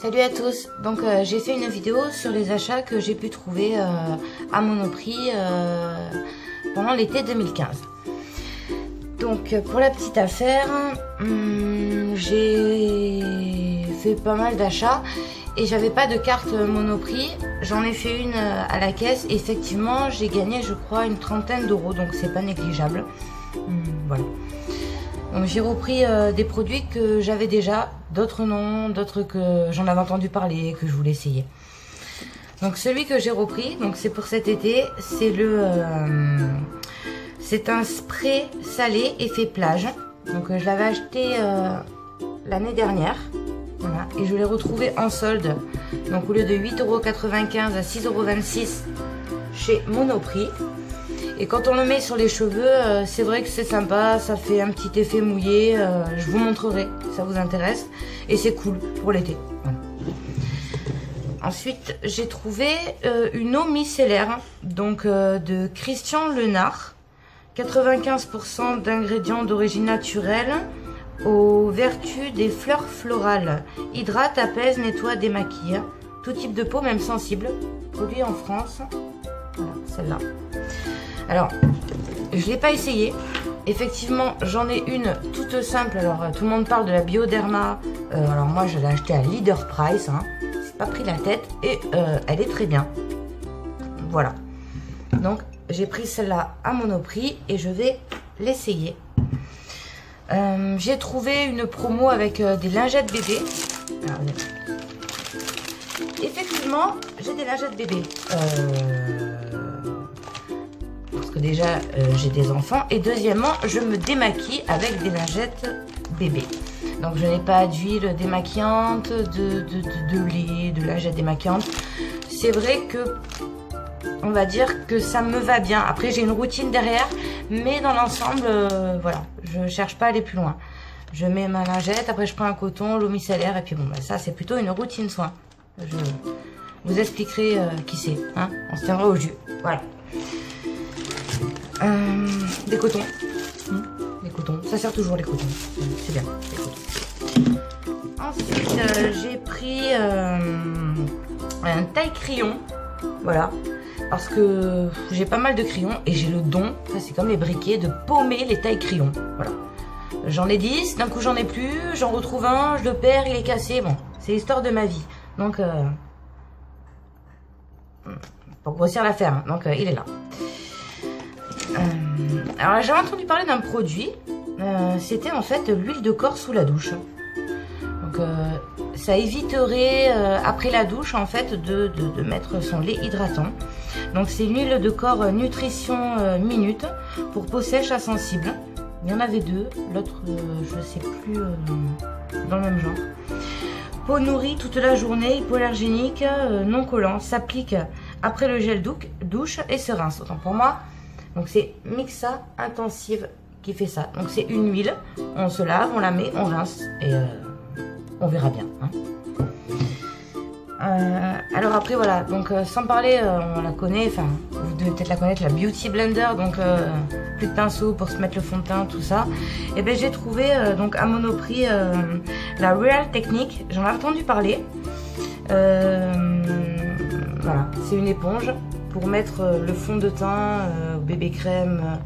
Salut à tous, donc j'ai fait une vidéo sur les achats que j'ai pu trouver à Monoprix pendant l'été 2015. Donc pour la petite affaire, j'ai fait pas mal d'achats et j'avais pas de carte Monoprix. J'en ai fait une à la caisse et effectivement j'ai gagné je crois une trentaine d'euros, donc c'est pas négligeable. Voilà. Donc j'ai repris des produits que j'avais déjà, d'autres non, d'autres que j'en avais entendu parler, que je voulais essayer. Donc celui que j'ai repris, donc c'est pour cet été, c'est un spray salé effet plage. Donc je l'avais acheté l'année dernière, voilà, et je l'ai retrouvé en solde. Donc au lieu de 8,95 € à 6,26 € chez Monoprix. Et quand on le met sur les cheveux, c'est vrai que c'est sympa, ça fait un petit effet mouillé. Je vous montrerai si ça vous intéresse. Et c'est cool pour l'été. Voilà. Ensuite, j'ai trouvé une eau micellaire, donc de Christian Lenard. 95% d'ingrédients d'origine naturelle, aux vertus des fleurs florales. Hydrate, apaise, nettoie, démaquille. Tout type de peau, même sensible. Produit en France. Voilà, celle-là. Alors, je ne l'ai pas essayé. Effectivement, j'en ai une toute simple. Alors, tout le monde parle de la Bioderma. Alors, moi, je l'ai achetée à Leader Price. Hein. C'est pas pris la tête. Et elle est très bien. Voilà. Donc, j'ai pris celle-là à Monoprix et je vais l'essayer. J'ai trouvé une promo avec des lingettes bébé. Alors, effectivement, j'ai des lingettes bébé. Parce que déjà, j'ai des enfants. Et deuxièmement, je me démaquille avec des lingettes bébé. Donc, je n'ai pas d'huile démaquillante, de lait, de lingettes démaquillantes. C'est vrai que, on va dire que ça me va bien. Après, j'ai une routine derrière. Mais dans l'ensemble, voilà, je cherche pas à aller plus loin. Je mets ma lingette, après je prends un coton, l'eau micellaire. Et puis bon, bah, ça, c'est plutôt une routine soin. Je vous expliquerai qui c'est. Hein, on se tiendra au jus. Voilà. Des cotons. Des cotons. Ça sert toujours les cotons. C'est bien. Les cotons. Ensuite, j'ai pris un taille-crayon. Voilà. Parce que j'ai pas mal de crayons et j'ai le don, ça c'est comme les briquets, de paumer les taille-crayons. Voilà. J'en ai 10, d'un coup j'en ai plus, j'en retrouve un, je le perds, il est cassé. Bon, c'est l'histoire de ma vie. Donc, pour grossir l'affaire, hein. Donc il est là. Alors j'ai entendu parler d'un produit, c'était en fait l'huile de corps sous la douche. Donc ça éviterait après la douche en fait de mettre son lait hydratant. Donc c'est une huile de corps nutrition minute pour peau sèche à sensible. Il y en avait deux, l'autre je sais plus dans le même genre. Peau nourrie toute la journée, hypoallergénique, non collant, s'applique après le gel douche et se rince. Autant pour moi. Donc c'est Mixa Intensive qui fait ça. Donc c'est une huile, on se lave, on la met, on rince et on verra bien. Hein. Alors après voilà, donc sans parler, on la connaît, enfin vous devez peut-être la connaître, la Beauty Blender, donc plus de pinceau pour se mettre le fond de teint, tout ça. Et ben j'ai trouvé donc à Monoprix la Real Technique, j'en ai entendu parler. Voilà, c'est une éponge pour mettre le fond de teint, bébé crème,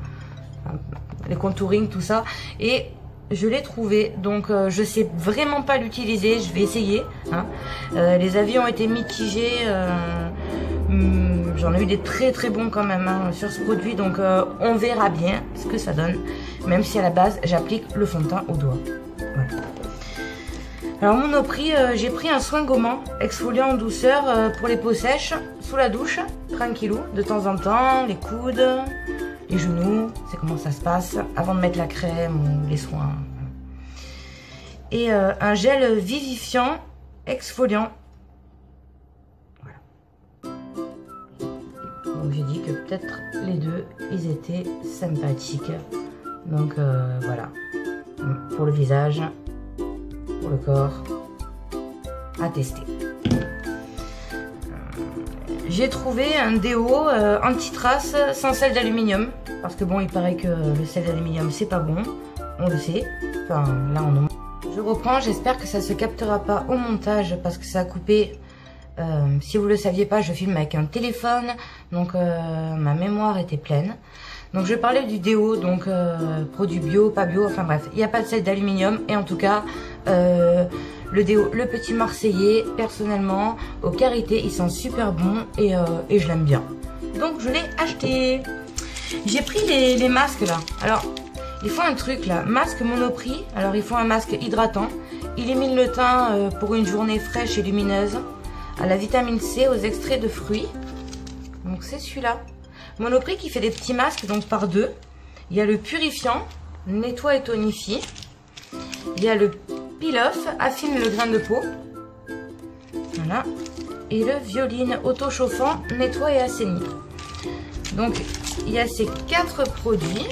les contouring, tout ça. Et je l'ai trouvé, donc je sais vraiment pas l'utiliser, je vais essayer. Hein. Les avis ont été mitigés, j'en ai eu des très très bons quand même hein, sur ce produit, donc on verra bien ce que ça donne, même si à la base j'applique le fond de teint au doigt. Voilà. Alors Monoprix, j'ai pris un soin gommant exfoliant en douceur pour les peaux sèches, sous la douche, tranquillou, de temps en temps, les coudes, les genoux, c'est comment ça se passe, avant de mettre la crème ou les soins. Et un gel vivifiant, exfoliant. Voilà. Donc j'ai dit que peut-être les deux, ils étaient sympathiques. Donc voilà, pour le visage, pour le corps, à tester. J'ai trouvé un déo anti-trace sans sel d'aluminium. Parce que bon, il paraît que le sel d'aluminium, c'est pas bon. On le sait. Enfin, là, on en... Je reprends, j'espère que ça se captera pas au montage parce que ça a coupé. Si vous le saviez pas, je filme avec un téléphone, donc ma mémoire était pleine. Donc je parlais du déo, donc produit bio, pas bio, enfin bref, il n'y a pas de sel d'aluminium. Et en tout cas, le déo, le Petit Marseillais, personnellement, au karité, il sent super bon et je l'aime bien. Donc je l'ai acheté. J'ai pris les masques là. Alors, il faut un truc là, masque Monoprix. Alors il faut un masque hydratant. Il élimine le teint pour une journée fraîche et lumineuse. À la vitamine C, aux extraits de fruits. Donc c'est celui-là. Monoprix qui fait des petits masques, donc par deux. Il y a le purifiant, nettoie et tonifie. Il y a le peel-off, affine le grain de peau. Voilà. Et le violine auto-chauffant, nettoie et assainit. Donc il y a ces 4 produits.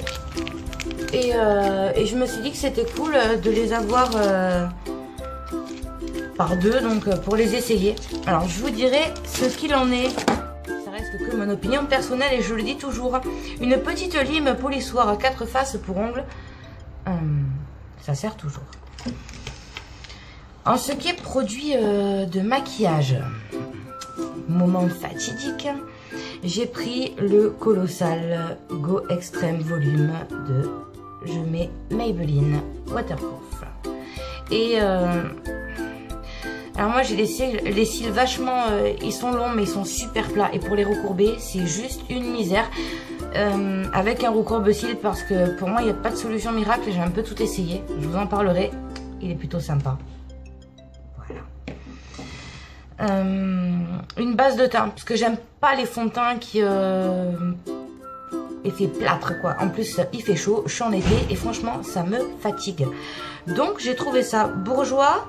Et je me suis dit que c'était cool de les avoir par deux, donc pour les essayer. Alors je vous dirai ce qu'il en est. Que mon opinion personnelle, et je le dis toujours, une petite lime polissoire à 4 faces pour ongles, ça sert toujours. En ce qui est produit de maquillage, moment fatidique, j'ai pris le Colossal Go Extreme Volume de Je mets Maybelline Waterproof. Et alors moi j'ai les cils vachement, ils sont longs mais ils sont super plats, et pour les recourber c'est juste une misère avec un recourbe-cils, parce que pour moi il n'y a pas de solution miracle. J'ai un peu tout essayé, je vous en parlerai, il est plutôt sympa. Voilà. Une base de teint, parce que j'aime pas les fonds de teint qui effet plâtre quoi. En plus il fait chaud, je suis en été et franchement ça me fatigue. Donc j'ai trouvé ça Bourjois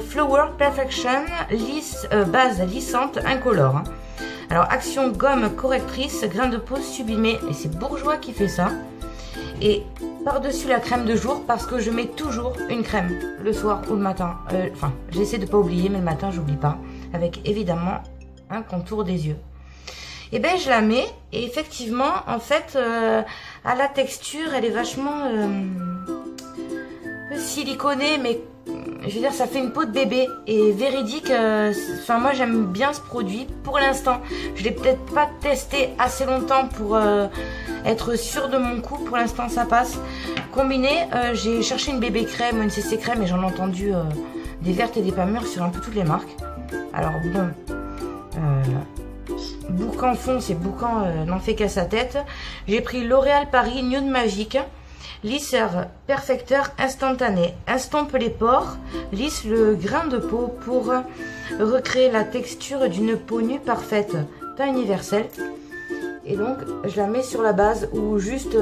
Flower Perfection lisse, base lissante incolore. Alors action gomme correctrice, grain de peau sublimé, et c'est Bourjois qui fait ça. Et par-dessus la crème de jour, parce que je mets toujours une crème le soir ou le matin. Enfin j'essaie de pas oublier, mais le matin j'oublie pas, avec évidemment un contour des yeux. Et ben je la mets, et effectivement en fait à la texture elle est vachement siliconée, mais je veux dire ça fait une peau de bébé et véridique. Enfin moi j'aime bien ce produit pour l'instant. Je l'ai peut-être pas testé assez longtemps pour être sûre de mon coup. Pour l'instant ça passe. Combiné, j'ai cherché une bébé crème, une CC crème, et j'en ai entendu des vertes et des pas mûres sur un peu toutes les marques. Alors bon, boucan fond, c'est boucan n'en fait qu'à sa tête. J'ai pris L'Oréal Paris Nude Magique, lisseur perfecteur instantané, estompe les pores, lisse le grain de peau pour recréer la texture d'une peau nue parfaite, teint universel. Et donc je la mets sur la base, ou juste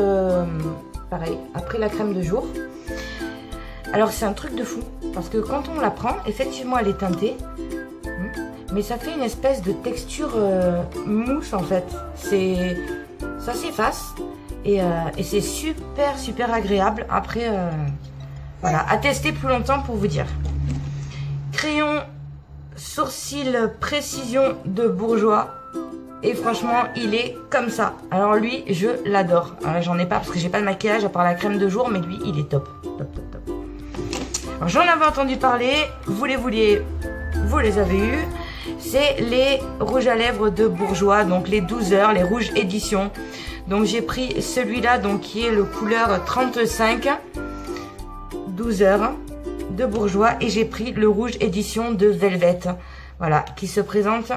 pareil après la crème de jour. Alors c'est un truc de fou, parce que quand on la prend, effectivement elle est teintée, mais ça fait une espèce de texture mousse en fait. Ça s'efface et c'est super agréable. Après, voilà, à tester plus longtemps pour vous dire. Crayon sourcil précision de Bourjois. Et franchement, il est comme ça. Alors lui, je l'adore. J'en ai pas parce que j'ai pas de maquillage à part la crème de jour, mais lui, il est top. J'en avais entendu parler, vous les vouliez, vous les avez eus. C'est les rouges à lèvres de Bourjois, donc les 12 heures, les rouges édition. Donc j'ai pris celui-là, donc qui est le couleur 35, 12 heures de Bourjois, et j'ai pris le rouge édition de Velvet, voilà, qui se présente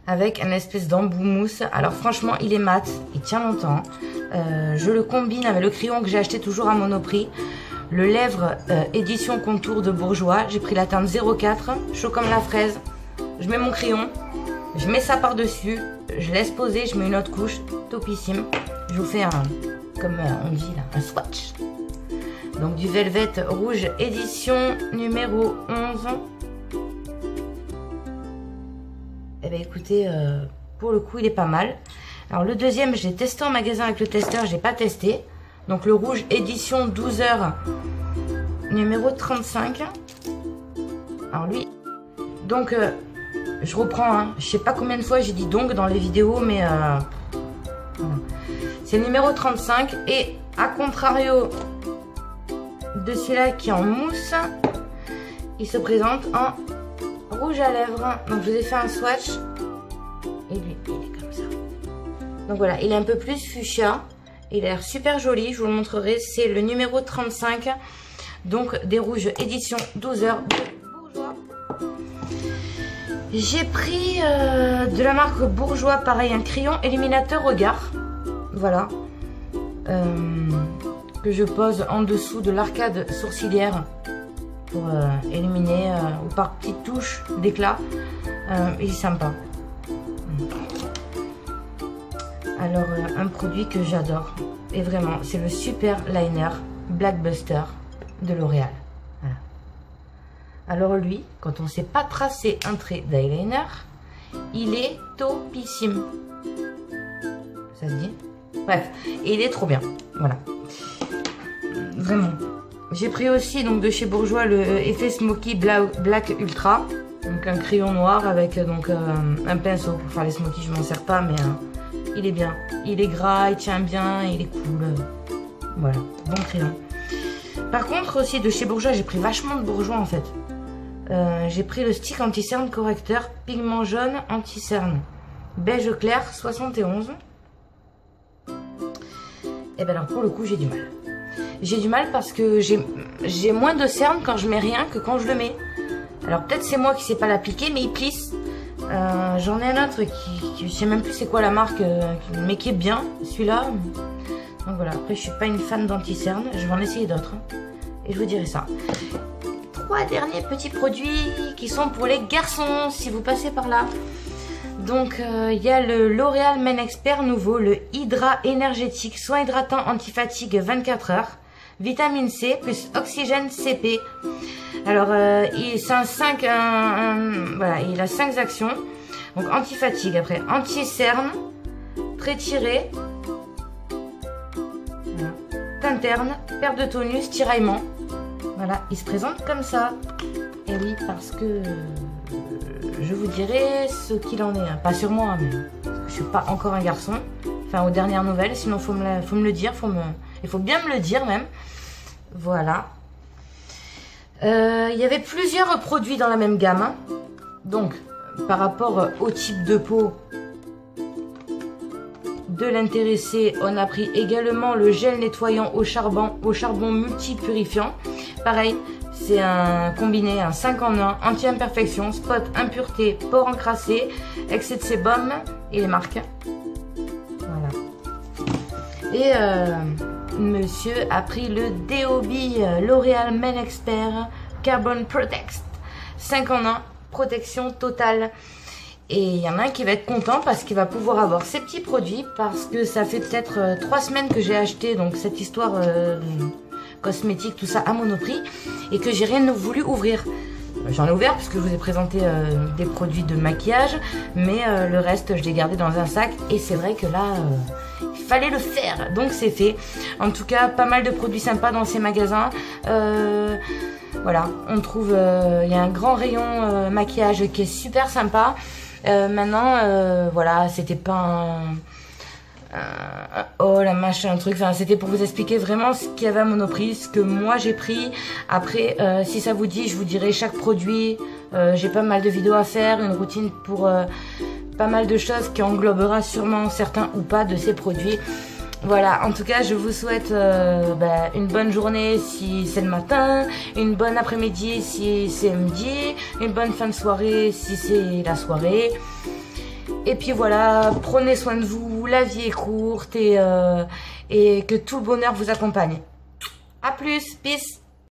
avec un espèce d'embout mousse. Alors franchement, il est mat, il tient longtemps. Je le combine avec le crayon que j'ai acheté toujours à Monoprix. Le lèvre édition contour de Bourjois. J'ai pris la teinte 04, chaud comme la fraise. Je mets mon crayon, je mets ça par-dessus, je laisse poser, je mets une autre couche, topissime. Je vous fais un, comme on dit là, un swatch. Donc du Velvet rouge édition numéro 11. Eh bien écoutez, pour le coup il est pas mal. Alors le deuxième, je l'ai testé en magasin avec le testeur, j'ai pas testé. Donc le rouge édition 12 heures numéro 35. Alors lui, donc je reprends, hein. Je sais pas combien de fois j'ai dit donc dans les vidéos, mais voilà. C'est le numéro 35. Et à contrario de celui-là qui est en mousse. Il se présente en rouge à lèvres. Donc je vous ai fait un swatch. Et lui, il est comme ça. Donc voilà, il est un peu plus fuchsia. Il a l'air super joli, je vous le montrerai. C'est le numéro 35. Donc des rouges édition 12 heures de Bourjois. J'ai pris de la marque Bourjois, pareil, un crayon illuminateur regard. Voilà. Que je pose en dessous de l'arcade sourcilière pour illuminer ou par petites touches d'éclat. Il est sympa. Alors un produit que j'adore et vraiment c'est le super liner Black Buster de L'Oréal. Voilà. Alors lui, quand on ne sait pas tracer un trait d'eyeliner, il est topissime. Ça se dit? Bref, et il est trop bien. Voilà. Vraiment. J'ai pris aussi donc de chez Bourjois le effet Smoky Black Ultra. Donc un crayon noir avec donc un pinceau pour faire les smokies. Je m'en sers pas, mais il est bien. Il est gras, il tient bien, il est cool. Voilà, bon crayon. Par contre aussi de chez Bourjois, j'ai pris vachement de Bourjois en fait. J'ai pris le stick anti-cerne correcteur pigment jaune anti-cerne. Beige clair 71. Et bien alors pour le coup j'ai du mal. J'ai du mal parce que j'ai moins de cerne quand je mets rien que quand je le mets. Alors peut-être c'est moi qui sais pas l'appliquer, mais il plisse. J'en ai un autre qui je sais même plus c'est quoi la marque, mais qui est bien, celui-là. Donc voilà, après je suis pas une fan d'anti-cerne, je vais en essayer d'autres. Et je vous dirai ça. 3 derniers petits produits qui sont pour les garçons, si vous passez par là. Donc il y a le L'Oréal Men Expert nouveau, le Hydra énergétique, soin hydratant anti-fatigue 24 heures. Vitamine C plus oxygène CP. Alors c'est un 5, voilà, il a 5 actions. Donc anti-fatigue, après anti-cerne, trait tiré, voilà, teint terne, perte de tonus, tiraillement. Voilà, il se présente comme ça. Et oui, parce que je vous dirai ce qu'il en est. Hein. Pas sur moi, mais je suis pas encore un garçon. Enfin, aux dernières nouvelles, sinon faut me le dire, il faut bien me le dire même. Voilà. Il y avait plusieurs produits dans la même gamme. Hein. Donc, par rapport au type de peau de l'intéressé, on a pris également le gel nettoyant au charbon multi-purifiant. Pareil, c'est un combiné, un 5 en 1, anti-imperfection, spot, impureté, pores encrassés, excès de sébum et les marques. Voilà. Et monsieur a pris le DOB L'Oréal Men Expert Carbon Protect 5 en 1, protection totale. Et il y en a un qui va être content parce qu'il va pouvoir avoir ces petits produits, parce que ça fait peut-être 3 semaines que j'ai acheté donc cette histoire cosmétique, tout ça à Monoprix, et que j'ai rien voulu ouvrir. J'en ai ouvert parce que je vous ai présenté des produits de maquillage, mais le reste je l'ai gardé dans un sac, et c'est vrai que là il fallait le faire, donc c'est fait. En tout cas, pas mal de produits sympas dans ces magasins. Voilà, on trouve, il y a un grand rayon maquillage qui est super sympa. Maintenant, voilà, c'était pas oh la machin, un truc, enfin c'était pour vous expliquer vraiment ce qu'il y avait à Monoprix, ce que moi j'ai pris. Après, si ça vous dit, je vous dirai chaque produit. J'ai pas mal de vidéos à faire, une routine pour pas mal de choses qui englobera sûrement certains ou pas de ces produits. Voilà, en tout cas, je vous souhaite une bonne journée si c'est le matin, une bonne après-midi si c'est midi, une bonne fin de soirée si c'est la soirée. Et puis voilà, prenez soin de vous, la vie est courte, et que tout le bonheur vous accompagne. A plus, peace.